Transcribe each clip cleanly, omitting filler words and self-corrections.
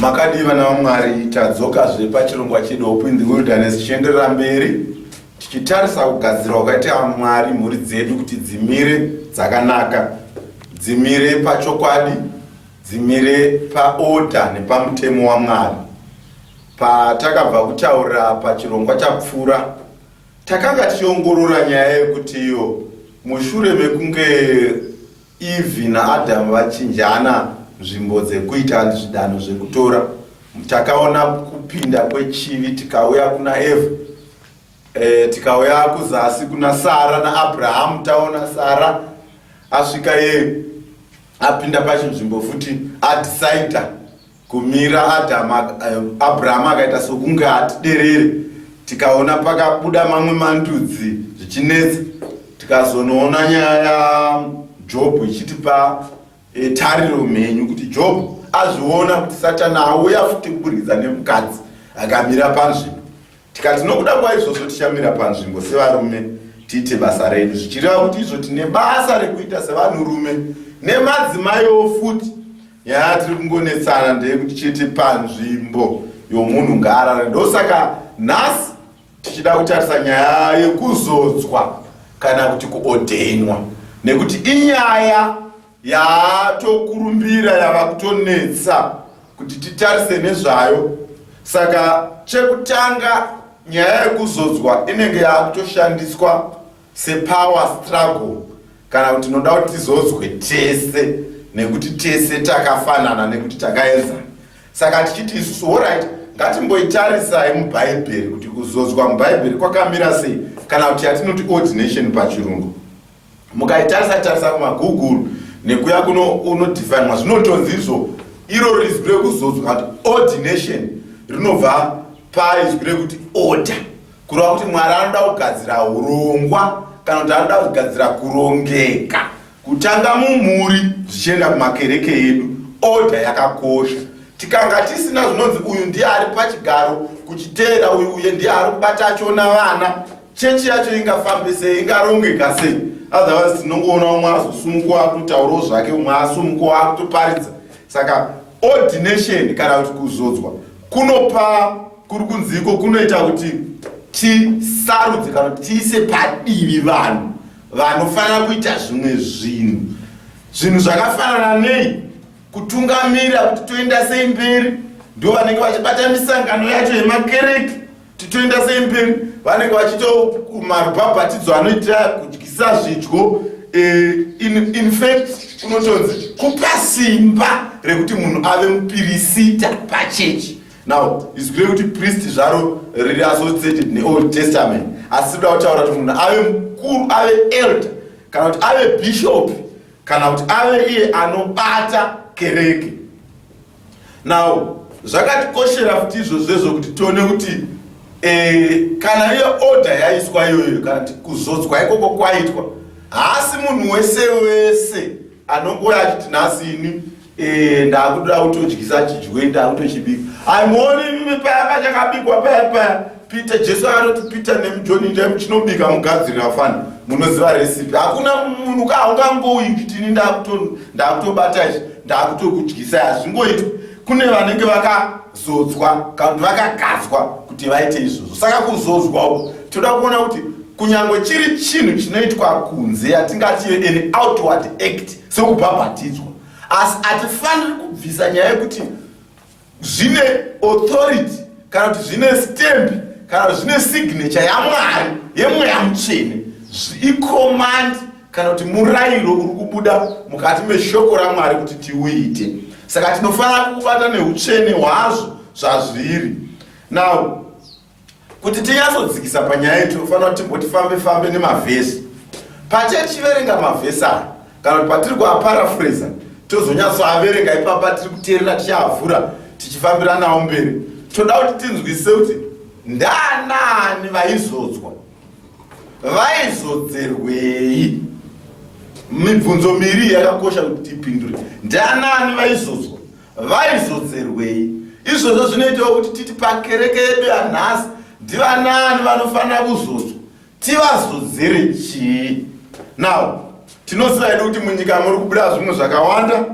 Makadiva na Mwari tadzoka pachirongwa chedu Hope in the Wilderness tichienderera mberi tichitarisa kugadzirwa kwakaita Mwari mhuri dzedu kuti dzimire dzakanaka, dzimire pachokwadi, dzimire paoda nepamutemo waMwari. Patakabva kutaura pachirongwa chapfuura takanga tichiongorora nyaya yekuti iyo mushure mekunge Eve naAdamu vachinjana nzvimbo dzekuita zvidanho zvekutora, takaona kupinda kwechivi, tikauya kuna Eva, tikauya kuzasi kuna Sara naAbraham, taona Sara asvika ye apinda pachinzvimbo futi adecida kumira Abraham akaita sokunge atiderere, tikaona pakabuda mamwe mandudzi zvichinetsa, tikazonoona nyaya ya Job ichitipa tariro mhenyu kuti Job azviona kuti Satani auya futi kuburidza nemukadzi akamira panzvimbo. Tikati nokuda kwaizvozvo tichamira panzvimbo sevarume tiite basa redu, zvichireva kuti izvo tine basa rekuita sevanhurume nemadzimaiwo futi. Nyaya tiri kungonetsana ndeyekuti chete panzvimbo yomunhu ngaarare. Ndosaka nhasi tichida kutarisa nyaya yekuzodzwa kana kuti kuordainwa, nekuti inyaya yatokurumbira yava kutonetsa kuti titarise nezvayo. Saka chekutanga, nyaya yekuzodzwa inenge yakutoshandiswa sepower struggle, kana kuti noda kuti tizodzwe tese, nekuti tese takafanana nekuti takaenzana. Saka tichiti isusu alright, ngatimboitarisai mubhaibheri kuti kuzodzwa mubhaibheri kwakamira sei, kana kuti yatinoti ordination pachirungu. Mukaitarisa kumagoogle nekuya unodefine zvinotonzi izvo iro rizwi rekuzodzwa kuti ordination rinobva paizwi rekuti order, kureva kuti Mwari anoda kugadzira urongwa kana kuti anoda kugadzira kurongeka kutanga mumhuri zvichienda kumakereke edu. Order yakakosha. Tikanga tisina zvinonzi uyu ndiye ari pachigaro kuchiteera, uyu ndiye ari kubata achona vana, chechi yacho ingafambe sei, ingarongeka sei? Otherwise tinongoona umwe azosumuka akutaurawo zvake, umwe asumuka akutoparidza. Saka ordination kana kuti kuzodzwa kunopa kuri kunziko kunoita kuti tisarudze kana kuti tiise padivi vanhu vanofanira kuita zvimwe zvinhu zvakafanana nei, kutungamira kuti toenda sei mberi. Ndo vanenge vachibata misangano yacho yemakereke kuti toenda sei mberi, vanenge vachitomarubhabhatidzo anoitira kudyisa zvidyo. In fact unotonzi kupa simba rekuti munhu ave mupirisita pachechi. Now izwi rekuti priest zvaro riri associated neOld Testament, asi kuda kutaura kuti munhu ave mukuru, ave elder, kana kuti ave bishop, kana kuti ave iye anobata kereke. Now zvakatikoshera futi izvozvo kuti tione kuti kana iyo order yaiswa iyoyo, kana kuti kuzodzwa ikoko kwaitwa, haasi munhu wese anongoya achiti nhasi ini ndakuda kutodyisa chidyo, ndakutochibika. Aimuoni mimi paya pachakabikwa paya Peter, Jesu anoti Peter nemuJoni ndai muchinobika mugadzirira vafana, munoziva recipe. Hakuna munhu kaungangouyi kuti ini ndakutobata izvi, ndakutokudyisa, hazvingoitwi. Kune vanenge vakazodzwa kana kuti vakagadzwa kuti vaite izvozvo. Saka kuzodzwa uku toda kuona kuti kunyange chiri chinhu chinoitwa kunze yatingati an outward act sekubhabhatidzwa, asi hatifaniri kubvisa nyaya yekuti zvine authority kana kuti zvine stamp kana kuti zvine signature yaMwari yemweya mutsvene, icommand kana kuti murayiro uri kubuda mukati meshoko raMwari kuti tiuite. Saka tinofanira kubata neutsvene hwazvo zvazviri. Now kuti tinyatsodzikisa panyaya yetu tinofanira kuti timbotifambe nemavhesi. Patichiverenga mavhesi aya kana kuti patiri kuaparaphrasa tozonyatsoaverenga ipapa tiri kuteerera tichiavhura tichifambira nawo mberi, toda kuti tinzwisise kuti ndaanani vaizodzwa, vaizodzerwei. Mibvunzo miri yakakosha kuti tipindure. Ndaanani vaizodzwa, vaizodzerwei? Izvozvo zvinoitawo kuti titi pakereke yedu yanhasi ndivanani vanofanira kuzodzwa, tivazodzere chii? Now tinoziva hedu kuti munyika muri kubuda zvimwe zvakawanda,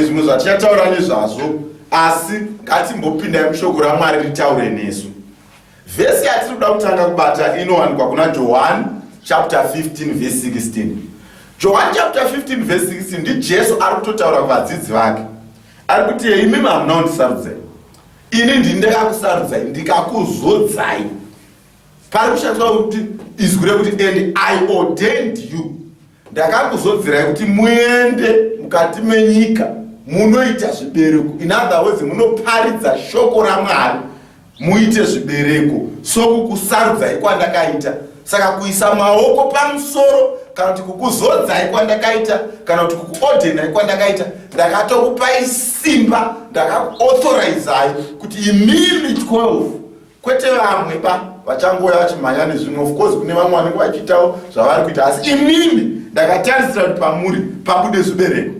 zvimwe zvatichataura nezvazvo asi ngatimbopindai mushoko raMwari ritaure nesu. Vhesi yatiri kuda kutanga kubata inowanikwa kuna John chapter 15 verse 16. John chapter 15 verse 16 ndiJesu ari kutotaura kuvadzidzi vake. Ari kuti imi hamunondisarudzai, ini ndindakakusarudzai ndikakuzodzai. Pari kushandiswa kuti izwi rekuti and I ordained you. Ndakakuzodzirai kuti muende mukati menyika munoita zvibereko. In other words, munoparidza shoko raMwari muite zvibereko sokukusarudzai kwandakaita. Saka kuisa maoko pamusoro kana kuti kukuzodzai kwandakaita kana kuti kukuodhenai kwandakaita, ndakatokupai simba, ndakakuauthorizai kuti imimi 12 kwete vamwe vachangouya vachimhanya nezvimwe. Of course kune vamwe vanenge vachiitawo zvavari kuita, asi imimi ndakatarisira kuti pamuri pabude zvibereko.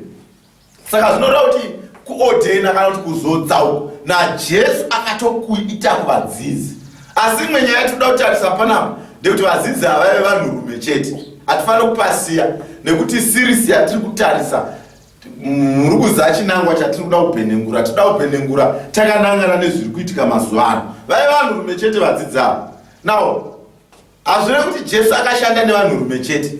Saka zvinoda kuti kuodhena kana kuti kuzodzauko naJesu akatokuita kuvadzidzi. Asi imwe nyaya yatinoda kutarisa panapa ndekuti vadzidzi havaive vanhurume chete. Hatifanira kupasiya nekuti sirisi yatiri kutarisa murukudza chinangwa chatiri kuda kubhenengura. Tinoda kubhenengura takanangana nezviri kuitika mazuva ano. Vaive vanhurume chete vadzidzi ava. Now hazvirevi kuti Jesu akashanda nevanhurume chete.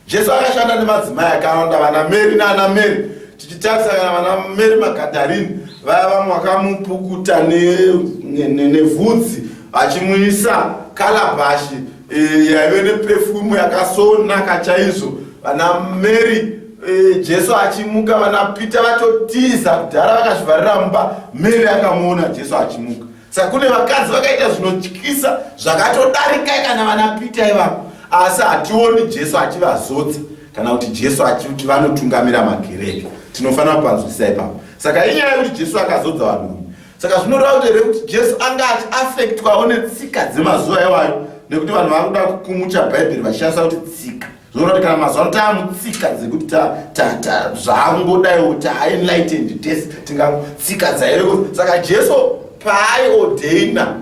Jesu akashanda nemadzimai akawanda, vana Mary naana Mary. Tichitarisa kana vana Mary Magadharini vaya vamwe vakamupukuta nevhudzi vachimuisa kalabashi yaive nepefumu yakasonaka chaizvo. Vana Mary Jesu achimuka, vana Peter vatotiza kudhara vakazvivarira mumba, Mary akamuona Jesu achimuka. Saka kune vakadzi vakaita zvinotyisa zvakatodarika kana vana Peter ivavo, asi hationi Jesu achivazodza kana kuti Jesu achiti vanotungamira makereke. Tinofanira kupanzwisisa ipapo. Saka inyaya yekuti Jesu akazodza vanhu. Saka zvinoda kuti Jesu anga achiafektwawo netsika dzemazuva iwayo, nekuti vanhu vakuda kukumucha Bhaibheri vachishandisa kuti tsika. Zvinoda kuti kana mazuva ano taamutsika dzekuti zvaangodaiwo taenlightened test tingatsika dzaireko. Saka Jesu paaiordaina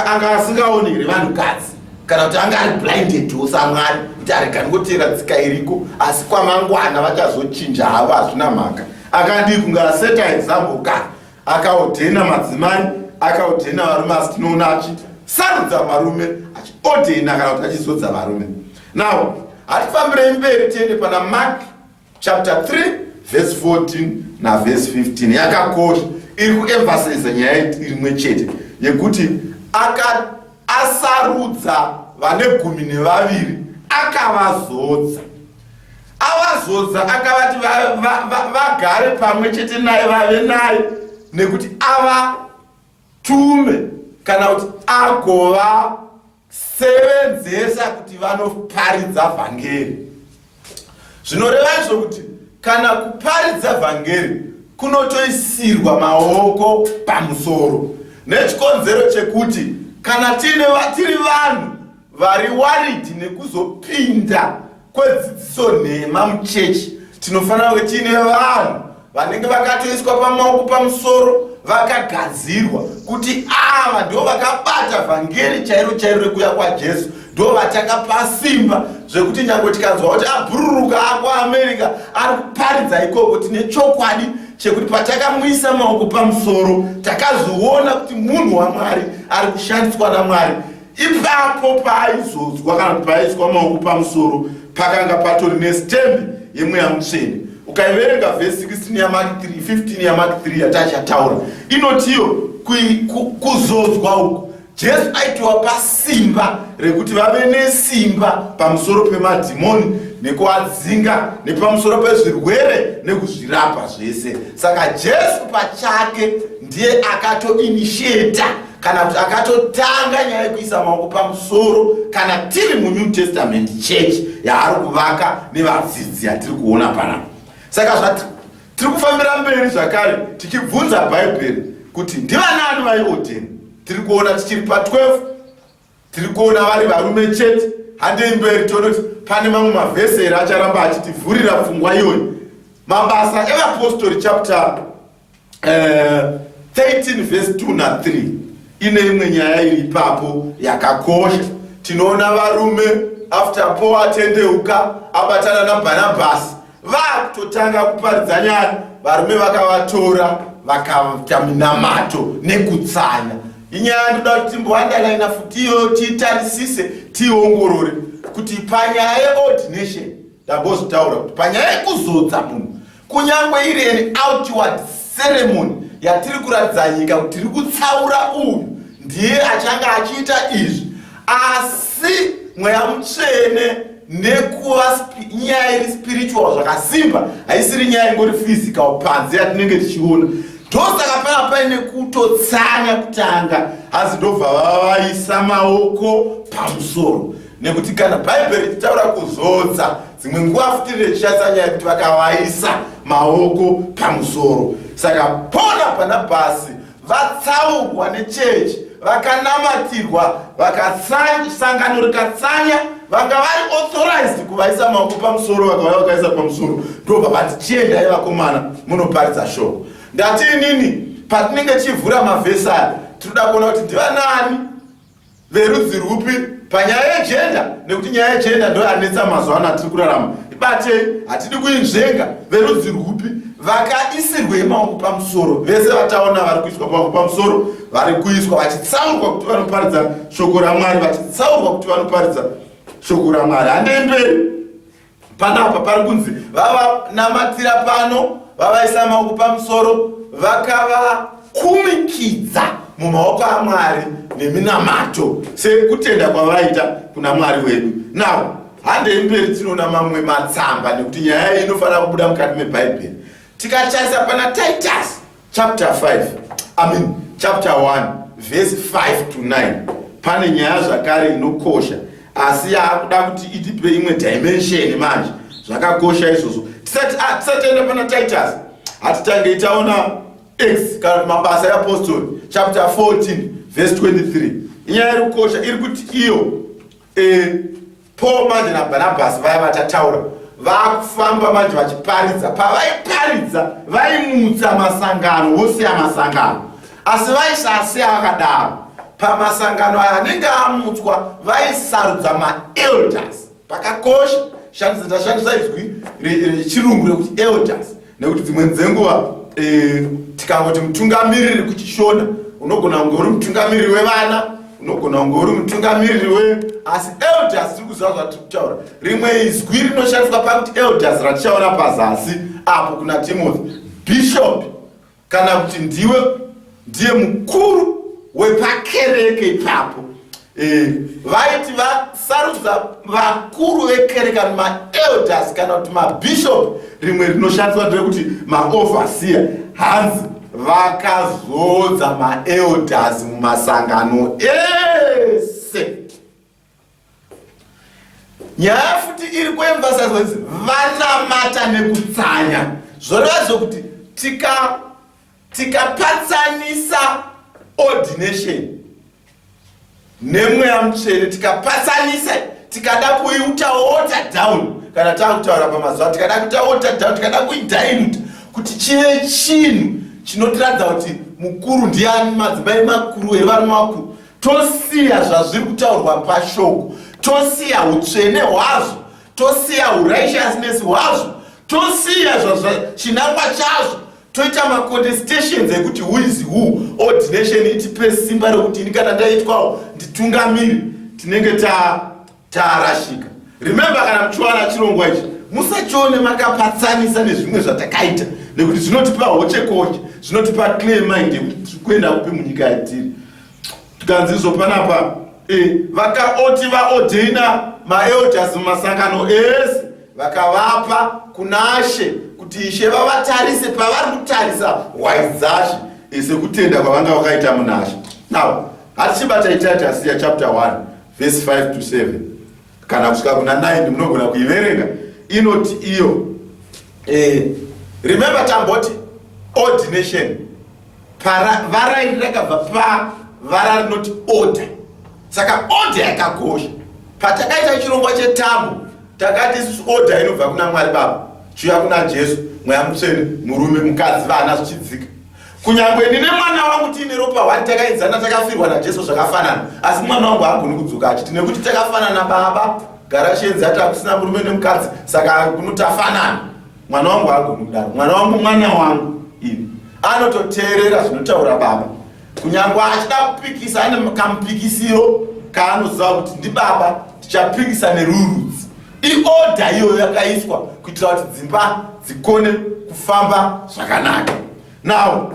anga asingaoneri vanhukadzi kana kuti anga ari blinded to saMwari kuti arega ngotera tsika iriko, asi kwamangwana vachazochinja havo hazvina mhaka. Akandii kunga aseta example ka akaordhaina madzimai, akaordhaina varume, asi tinoona achisarudza varume, achiordhaina kana kuti achizodza varume. Now hatifambirei mberi tiende pana Mark chapter 3 verse 14 na verse 15. Yakakosha, iri kuemphasize nyaya imwe chete yekuti asarudza vane 12 akavazodza. Avazodza akavati vagare pamwe chete naye, vave naye, nekuti avatume kana kuti agovasevenzesa kuti vanoparidza vhangeri. Zvinoreva izvo kuti kana kuparidza vhangeri kunotoisirwa maoko pamusoro, nechikonzero chekuti kana tiri vanhu vari worried nekuzopinda kwedzidziso nhema muchechi, tinofanira kuti tine vanhu vanenge vakatoiswa pamaoko pamusoro, vakagadzirwa kuti ava ndo vakabata vhangeri chairo chairo rekuuya kwaJesu, ndo vatakapa simba zvekuti nyange tikanzwa kuti abhururuka akuAmerica ari kuparidza ikoko, tine chokwadi chekuti patakamuisa maoko pamusoro takazviona kuti munhu waMwari ari kushandiswa naMwari. Ipapo paaizozwa kana kuti paaiswa maoko pamusoro pakanga patori nestembi yemweya mutsvene. Ukaiverenga verse 16 yaMark 3, 15 yaMark 3 yatachataura, inotiyo kuzodzwa uko Jesu aitiwa pasimba rekuti vave nesimba pamusoro pemadhimoni nekuadzinga, nepamusoro pezvirwere nekuzvirapa zvese. Saka Jesu pachake ndiye akatoinitiata kana kuti akatotanga nyaya yekuisa maoko pamusoro kana tiri muNew Testament church yaari kuvaka nevadzidzi yatiri kuona panapa. Saka tiri kufambira mberi zvakare tichibvunza Bhaibheri kuti ndivanani vaiordhaina. Tiri kuona tichiri pa12, tiri kuona vari varume chete. Handei mberi tione kuti pane mamwe mavheseri acharamba achitivhurira pfungwa iyoyi. Mabasa evapostori chapter 13 verse 2 na 3 ine imwe nyaya iri ipapo yakakosha. Tinoona varume after Paul atendeuka abatana naBhanabhasi vakutotanga kuparidza nyaya, varume vakavatora vakaita minamato nekutsanya. Inyaya ndoda kuti timboandalaina futiyo titarisise tiongorore kuti panyaya yeordination ndambozotaura kuti panyaya yekuzodza munhu kunyangwe iri an outward ceremony yatiri kuratidza nyika kuti tiri kutsaura uyu ndiye achanga achiita izvi, asi mweya mutsvene nekuva nyaya iri spiritual zvakasimba, haisiri nyaya ingori physical panze yatinenge tichiona. Ndosaka pana paine kutotsanya kutanga, asi ndobva vaisa maoko pamusoro. Nekuti kana Bhaibheri tichitaura kuzodza, dzimwe nguva futi richishandisa nyaya kuti vakavaisa maoko pamusoro. Saka pona pana basi vatsaurwa nechechi, vakanamatirwa, vakasangano rikatsanya, vanga vari authorized kuvaisa maoko pamusoro, vakauya vakaisa pamusoro. Ndobva vati chiendai vakomana munoparidza shoko. Ndati inini patinenge tichivhura mavhesi aya tinoda kuona kuti ndivanani verudzi rupi panyaya yejenda, nekuti nyaya yejenda ndo yanetsa mazuva ano atiri kurarama. Ibatei, hatidi kuinzvenga verudzi rupi vakaisirwe maoko pamusoro. Vese vataona vari kuiswa maoko pamusoro, vari kuiswa vachitsaurwa kuti vanoparidza shoko raMwari, vachitsaurwa kuti vanoparidza shoko raMwari. Handei mberi panapa pari kunzi vavanamatira pano, vavaisa maoko pamusoro, vakavakumikidza mumaoko aMwari neminamato sekutenda kwavaita kuna Mwari wedu. Now, handei mberi tinoona mamwe matsamba, nekuti nyaya iyi inofanira kubuda mukati meBhaibheri. Tikatarisa pana Titus chapter 1 verse 5 to 9, pane nyaya zvakare inokosha, asi yakuda kuti itipe imwe dimension manje. Zvakakosha izvozvo. Tisatenda pana Titus, hatitange itaona X kana mabasa eapostoli chapter 14 verse 23. Inyaya iri kukosha, iri kuti iyo Paul manje naBharnabhasi vaya vatataura vakufamba manje vachiparidza. Pavaiparidza vaimutsa masangano, vosiya masangano, asi vaisasiya vakadaro. Pamasangano aya anenge amutswa vaisarudza maelders. Pakakosha tashandisa izwi rechirungu rekuti elders, nekuti dzimwe dzenguva tikangoti mutungamiriri kuchishona, unogona kunge uri mutungamiriri wevana, unogona kunge uri mutungamiriri asi elders tiri kuziva zvatiri kutaura. Rimwe izwi rinoshandiswa pakuti elders ratichaona pazasi apo kuna Timothy, bishop, kana kuti ndiye mukuru wepakereke ipapo. Vaiti vasarudza vakuru vekereke, maelders kana kuti mabishop. Rimwe rinoshandiswa nderekuti maoverseer. Hanzi vakazodza maelders mumasangano ese. Nyaya futi iri kuemphasize kuti vanamata nekutsanya. Zvoreva zvokuti tikapatsanisa ordination nemweya mutsvene, tikapatsanisa, tikada kuiuta water down, kana takutaura pamazuva, tikada kuita water down, tikada kuidiluta kuti chive chinhu chinotiradza kuti mukuru ndiani, madzimai makuru evarume makuru. Tosiya zvazviri kutaurwa pashoko, tosiya utsvene hwazvo, tosiya urighteousness hwazvo, tosiya chinangwa chazvo, toita macontestations ekuti who is who. Ordination itipe simba rekuti ini kana ndaitwawo nditungamiri, tinenge tarashika. Remember, kana muchiwana chirongwa ichi musachione makapatsanisa nezvimwe zvatakaita, nekuti zvinotipa hochekoche, zvinotipa clear mind yekuti tiri kuenda kupi munyika yatiri. Tikanzizo panapa vakaoti vaordaina maelders mumasangano ese, vakavapa kuna She kuti Ishe vavatarise pavari kutarisa wise dzaShe sekutenda kwavanga vakaita muna She. Now, hatichibata Titus chapter 1 verse 5 to 7 kana kusvika kuna 9 munogona kuiverenga. Inoti iyo remember tamboti ordination vara iri rakabva pavara rinoti order. Saka order yakakosha. Patakaita chirongwa chetambo takati order inobva kuna Mwari Baba, chiuya kuna Jesu, mweya mutsvene, murume, mukadzi, vana zvichidzika. Kunyangwe nine mwana wangu tiine ropa hwani takaenzana, takafirwa naJesu zvakafanana, asi mwana wangu haagoni kudzoka achiti nekuti takafanana baba, Garashenzi hata kusina murume nemukadzi, saka kunotafanana. mwana wangu agoni kudaro, mwana wangu mwana wangu ini anototeerera zvinotaura baba. Kunyange achida kupikisa ane kamupikisiro kaanoziva kuti ndibaba tichapikisa nerules. Iorder iyo yakaiswa kuitira kuti dzimba dzikone kufamba zvakanaka. Now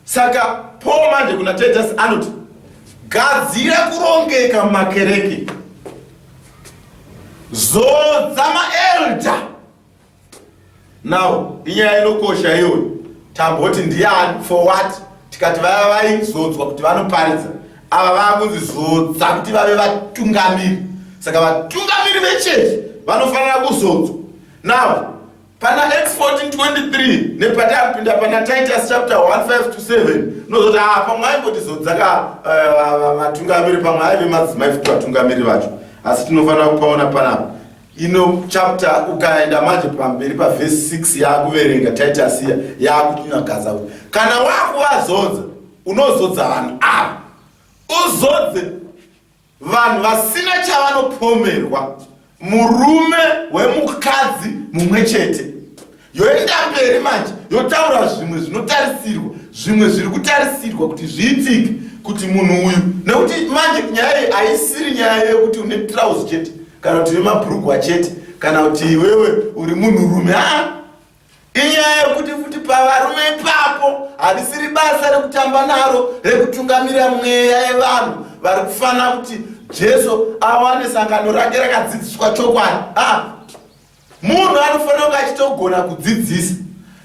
saka Paul manje kuna Titus anoti gadzira kurongeka mumakereke, zodza maelda. Now inyaya inokosha iyoyo. Tamboti ndiani for what? Tikati vaya vaizodzwa kuti vanoparidza, ava vakunzi zodza kuti vave vatungamiri. Saka vatungamiri vechechi vanofanira kuzodzwa. Now pana Acts 14:23 nepatakupinda pana Titus chapter 1:5-7 nozoti apa mwaingoti zodza vatungamiri pamwe aive madzimai futi vatungamiri vacho, asi tinofanira kupaona panapa. Ino chapter ukaenda manje pamberi pa verse 6 yakuverenga Titus iya yakunyagaza kuti kana wakuvazodza unozodza vanhu ava, uzodze vanhu vasina chavanopomerwa, murume wemukadzi mumwe chete. Yoenda mberi manje yotaura zvimwe zvinotarisirwa, zvimwe zviri kutarisirwa kuti zviitike kuti munhu uyu, nekuti manje nyaya iyi haisiri nyaya yekuti une trouser chete kana kuti mabhurugwa chete kana kuti wewe uri munhurume. Inyaya yekuti futi pavarume ipapo harisiri basa rekutamba naro rekutungamira mweya yevanhu vari kufanira kuti Jesu awane sangano rake rakadzidziswa chokwadi. Munhu anofanira kunge achitogona kudzidzisa,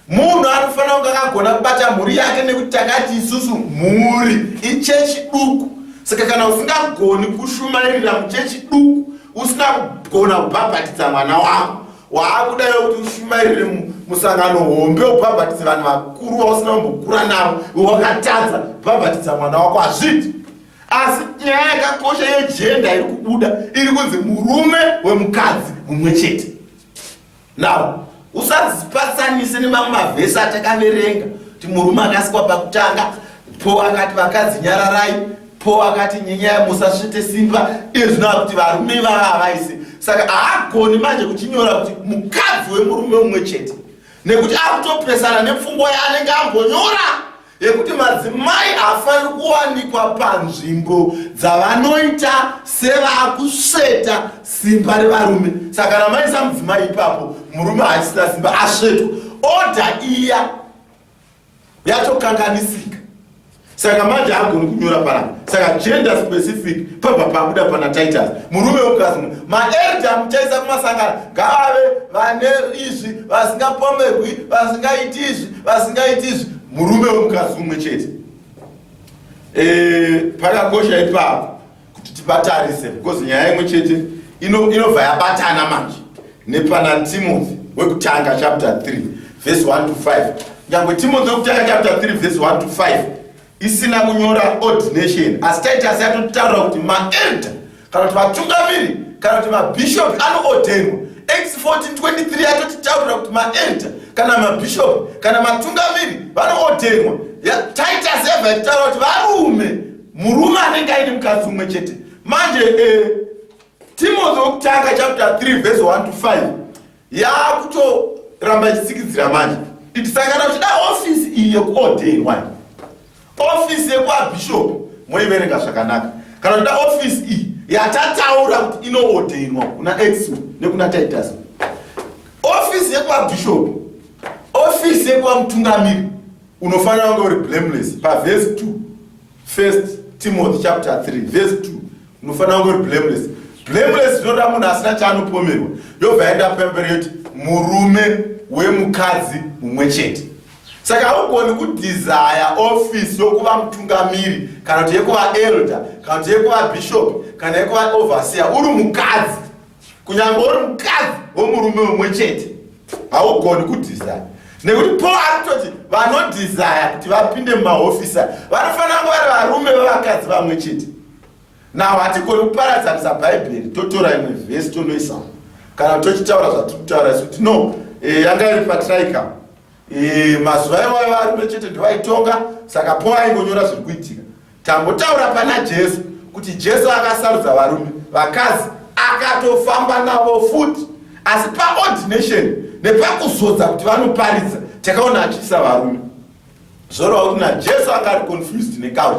munhu anofanira kunge akagona kubata mhuri yake, nekuti takati isusu mhuri ichechi duku. Saka kana usingagoni kushumairira muchechi duku, usina kugona kubhabhatidza mwana wako, waakudayo kuti ushumairire musangano hombe ubhabhatidze vanhu vakuru vausina kumbokura navo, wakatadza kubhabhatidza mwana wako, hazviti. Asi nyaya yakakosha yejenda iri kubuda iri kunzi murume wemukadzi mumwe chete. Now usazipatsanise nemamwe mavhesi atakaverenga kuti murume akasikwa pakutanga, po akati vakadzi nyararai, po akati nyenyaya musasvite simba. Izvi zvinova kuti varume vava vaise. Saka haagoni manje kuchinyora kuti mukadzi wemurume mumwe chete, nekuti akutopesana nepfungwa yaanenge ambonyora yekuti madzimai hafaniri kuwanikwa panzvimbo dzavanoita sevakusveta simba revarume. Saka namaisa mudzimai ipapo murume haisina simba asvetwa, order iya yatokanganisika. Saka manje hagoni kunyora panapa. Saka gender specific pabva pabuda pana Titus, murume wemukadzi. Maelda muchaisa kumasangano ngavave vane izvi, vasingapomerwi, vasingaiti izvi, vasingaiti izvi, murume wemukadzi umwe chete. Pakakosha ipapo kuti tibatarise, because nyaya imwe chete inobva yabatana manje nepana Timothy wekutanga chapter 3 verse 1-5. Nyangwe Timothy wekutanga chapter 3 verse 1-5 isina kunyora ordination, asi Titus yatotaura kuti maelda kana kuti vatungamiri kana kuti mabishop anoordainwa. Acts 14:23 yatotaura kuti maelda kana mabishop kana matungamiri vanoordainwa. Titus yabva yatotaura kuti varume, murume anenge aine mukadzi umwe chete. Manje Timothy wekutanga chapter 3 verse 1-5 yakutoramba ichitsikitsira manje itisangana kuti da office iyi yekuordainwa, office yekubishop moiverenga zvakanaka, kana kuti da office iyi yatataura kuti inoordainwa kuna Acts nekuna Titus. Office yekubishop, office yekuvamutungamiri unofanira kunge uri blameless. Pa verse 2 1 Timothy chapter 3 verse 2 unofanira kunge uri blameless. Blameless zvinoda munhu asina chaanopomerwa. Yobva yaenda pemberi yoti murume wemukadzi mumwe chete. Saka haugoni kudesire office yokuva mutungamiri kana kuti yekuva elder kana kuti yekuva bishop kana yekuva overseer uri mukadzi, kunyange uri mukadzi womurume mumwe chete, haugoni kudesire. Nekuti Paul arikutoti vanodesire kuti vapinde mumahofisa vanofanira kunge vari varume vevakadzi vamwe chete. Now hatigoni kuparadzanisa Bhaibheri totora imwe vhesi tonoisa kana tochitaura zvatiri kutaura isu kuti no, yanga iri patraika mazuva iwayo varume chete ndivaitonga. Saka Paul aingonyora zviri kuitika. Tambotaura pana Jesu kuti Jesu akasarudza varume, vakadzi akatofamba navo futi, asi paordination nepakuzodza kuti vanoparidza takaona achiisa varume zvorova kuti najesu anga ari confused necouch,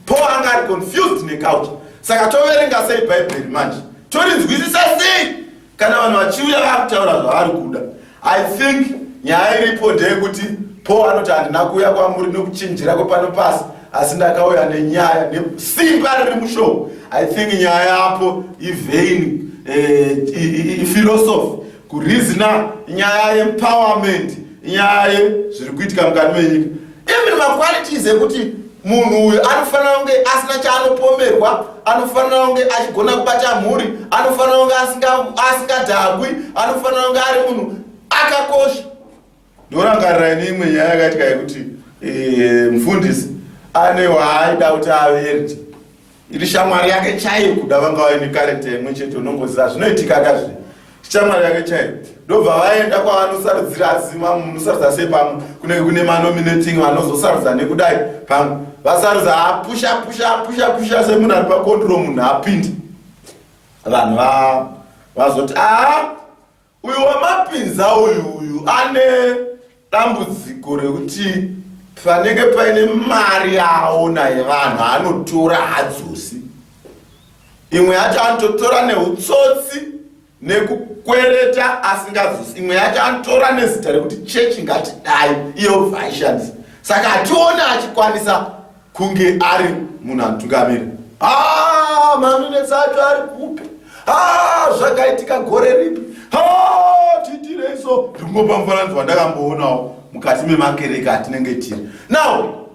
Paul anga ari confused necouch. Saka toverenga sei bhaibheri manje torinzwisisa sei kana vanhu vachiuya vakutaura zvavari kuda. I think nyaya iripo ndeyekuti Paul anoti handina kuuya kwamuri nekuchinjira kwepano pasi asi ndakauya nenyaya nesimba riri mushoko. I think nyaya yapo ivein philosophy kurizina nyaya empowerment nyaya zviri kuitika mukati menyika. Even maqualities ekuti munhu uyu anofanira kunge asina chaanopomerwa, anofanira kunge achigona kubata mhuri, anofanira kunge asingadhakwi, anofanira kunge ari munhu akakosha. Ndorangarira neimwe nyaya yakaitika yekuti mufundisi ane waaida kuti averti iri shamwari yake chaiyo kuda vanga vaine karekta imwe chete unongoziva zvinoitika kazvi shamwari yake chaiyo ndobva vaenda kwavanosarudzira azima munosarudza sei pamwe kunenge kune manominating vanozosarudza nekudai pamwe vasarudza apusha semunhu ari pakondro munhu apindi vanhu vazoti uyu wamapinza uyu ane dambudziko rekuti panenge paine mari yaona yevanhu anotora hadzosi. Imwe yacho anototora neutsotsi nekukwereta asingazosi, imwe yacho anotora nezita rekuti chechi ngatidai iyo vaishandisa. Saka hationa achikwanisa kunge ari munhu anotungamira. Maminetsi acho ari kupi, zvakaitika gore ripi, titireiso. Ndikungopa mufananidzo wandakamboonawo mukati memakereke atinenge tiri. Now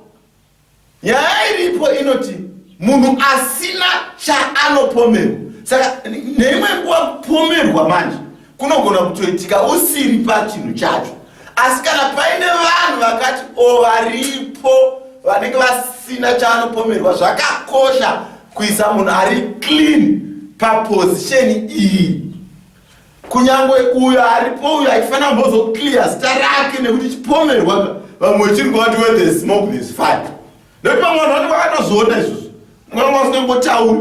nyaya iripo inoti munhu asina chaanopomerwa. Saka neimwe nguva kupomerwa manje kunogona kutoitika usiri pachinhu chacho, asi kana paine vanhu vakati varipo vanenge vasina chaanopomerwa, zvakakosha kuisa munhu ari clean papozisheni iyi. Kunyangwe uyo aripo uyo achifanira kumbozoclear zita rake nekuti chipomerwa vamwe chiri kuvati where there is smoke there is fire. Nekuti vamwe vanhu vati vakatozoona izvozvo mwana usingambotauri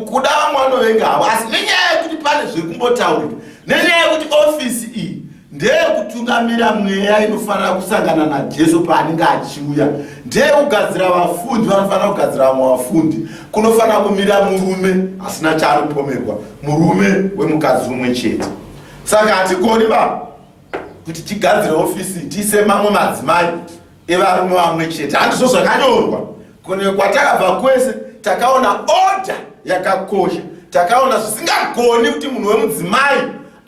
kuda vamwe vanovenga havo, asi nenyaya yekuti pane zviri kumbotaurika, nenyaya yekuti ofisi iyi ndeyekutungamira mweya inofanira kusangana naJesu paanenge achiuya, ndeyekugadzira vafundi vanofanira kugadzira vamwe vafundi, kunofanira kumira murume asina chaanopomerwa, murume wemukadzi umwe chete. Saka hatigoni kuti tigadzire ofisi tiise mamwe madzimai evarume vamwe chete. Handizvo zvakanyorwa. Kune kwatakabva kwese takaona order yakakosha, takaona zvisingagoni kuti munhu wemudzimai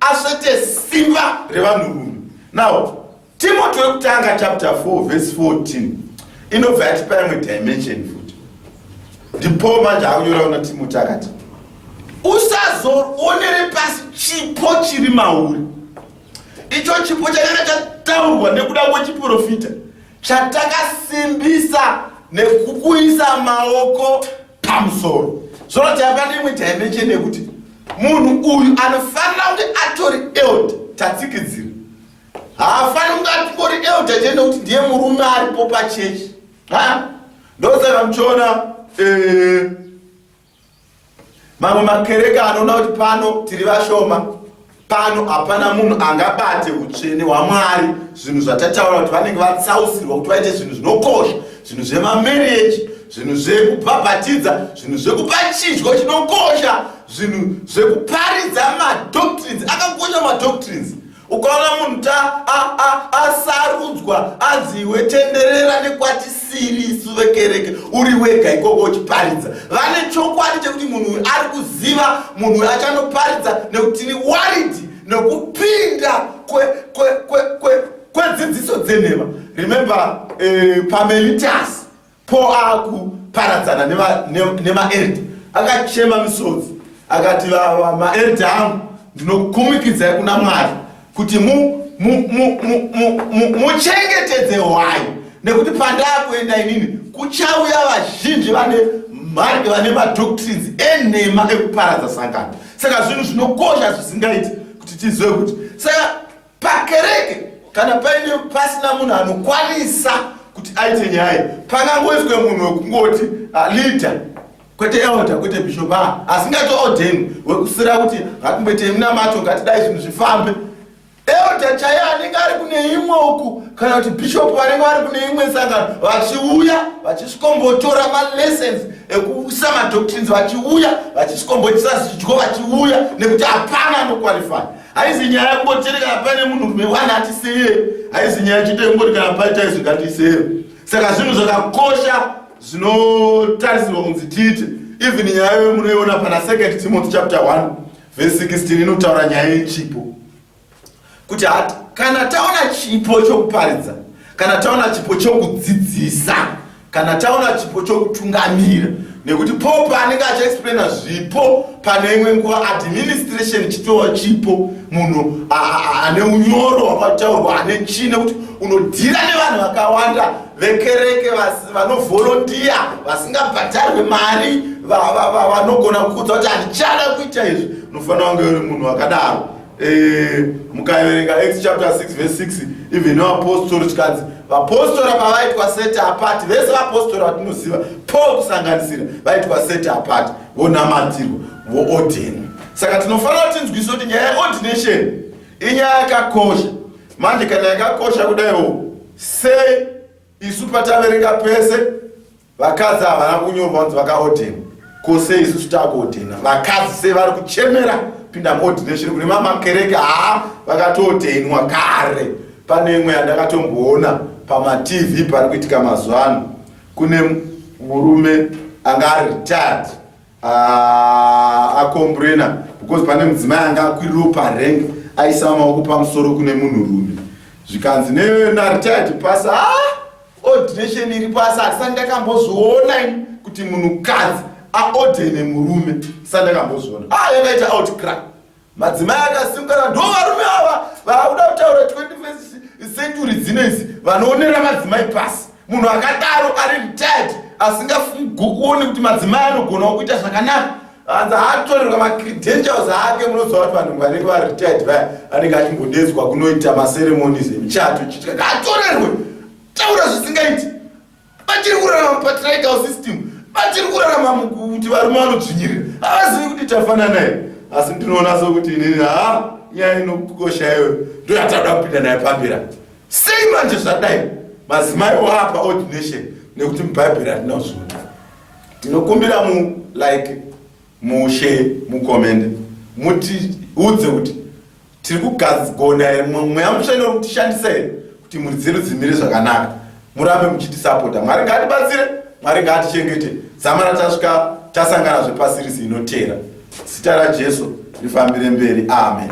asvete simba revanhurume. Now Timothy wekutanga chapter 4 verse 14 inobva yatipa imwe dimension futi. Ndipo manje akunyora kuna Timothy akati usazoonere pasi chipo chiri mauri. Icho chipo chakanga chataurwa nekuda kwechiprofita chatakasimbisa nekukuisa maoko pamusoro. Zvinoti hapana imwe dimension yekuti munhu uyu anofanira kunge atori elder tatsikidzira. Haafaniri kunge atori elder chete kuti ndiye murume aripo pachechi. Ndosaka muchiona mamwe makereke anoona kuti pano tiri vashoma, pano hapana munhu angabate utsvene hwaMwari, zvinhu zvatataura kuti vanenge vatsausirwa kuti vaite zvinhu zvinokosha, zvinhu zvemamarriage, zvinhu zvekubhabhatidza, zvinhu zvekupa chidyo chinokosha, zvinhu zvekuparidza madoctrines. Akakosha madoctrines. Ukaona munhu asarudzwa aziwe tenderera nekwatisiri suvekereke uri wega ikoko uchiparidza, vane chokwadi chekuti munhu ari kuziva munhu achanoparidza nekuti ni worried nekupinda kwedzidziso dzenhema. Remember Pamelitas, Paul akuparadzana nemaelda, akachema misodzi akati maelda angu ndinokukumikidzai kuna Mwari kuti muchengetedze hwai, nekuti pandakuenda inini kuchauya vazhinji vane madoctrines enhema ekuparadza sangano. Saka zvinhu zvinokosha zvisingaiti kuti tizive kuti saka pakereke kana paine pasina munhu anokwanisa kuti aite nyaya, pangangoiswe munhu wekungoti leader, kwete elder, kwete bishop, asingato ordain wekusira kuti ngatimboite munamato ngatidai zvinhu zvifambe. elder chaiye anenge ari kune imwe uku kana kuti bishop vanenge vari kune imwe sangano vachiuya vachisvikombotora malessons ekuisa madoctrines vachiuya vachisvikombotisa zvidyo vachiuya nekuti hapana anoqualify. Haizi nyaya yekumbotiri kana paine munhurume wani atiseye, haizi nyaya chete yekumboti kana paita izvi ngatiseye. Saka zvinhu zvakakosha zvinotarisirwa kunzi tiite. Even nyaya yomunoiona pana 2 Timothy chapter 1 verse 16 inotaura nyaya yechipo. Kuti kana taona chipo chokuparidza, kana taona chipo chokudzidzisa, kana taona chipo chokutungamira, nekuti pope anenge achiexplaina zvipo pane imwe nguva administration chitova chipo, munhu ane unyoro hwakataurwa ane chine kuti unodhira nevanhu vakawanda vekereke vanovolontiya vasingabhadharwe mari vanogona kukudza kuti handichada kuita izvi, unofanira kunge uri munhu wakadaro. Mukaverenga Acts chapter 6 verse 6 even vapostori tikanzi vapostora pavaitwa set apart, vese vapostora vatinoziva Paul kusanganisira vaitwa set apart, vonamatirwa, voordinwa. Saka tinofanira kuti tinzwisise kuti nyaya yeordination inyaya yakakosha. Manje kana yakakosha kudaiwo, sei isu pataverenga pese vakadzi havana kunyorwa kunzi vakaordinwa, ko sei isu takuordinwa vakadzi sei vari kuchemera pinda muordination kune mamakereke vakatoordinwa kare. Pane imwe yandakatomboona pama-TV pari kuitika mazuva ano, kune murume anga ari retired akombrena because pane mudzimai anga akwiriro parengi aisa maoko pamusoro kune munhurume, zvikanzi na-retired pasa ordination iri pasi hatisati ndakambozoona kuti munhukadzi aordine murume, sati ndakambozoona. Yakaita outcry. Madzimai akasimukana ndo varume ava vakuda kutaura 21st century dzinezi vanoonera madzimai pasi. Munhu akadaro ari retired asingakuoni kuti madzimai anogona kuita zvakanaka, hanza atorerwa macredentials ake. Munoziva kuti vanhu vanenge vari retired vaya anenge achimbodedzwa kunoita maceremonies emuchato chitika atorerwe taura zvisingaiti. Vachiri kurarama patriarchal system, vachiri kurarama kuti varume vanodzvinyirira, havazivi kuti tafanana here. Asi ndinoona sokuti inini nyaya inokosha iwe ndo yatauda kupinda naye pambira. Sei manje zvadai madzimai wapa ordination nekuti mubhaibheri hatinazvona. Tinokumbira mushe mukomende mutiudze kuti tiri kugona here, mweya mutsva inokutishandisa here kuti mhuri dzedu dzimire zvakanaka, murambe muchitisapota. Mwari ngatibatsire, Mwari ngatichengete. Zama ratasvika tasangana zvepasirisi inotera. Zita raJesu rifambire mberi. Amen.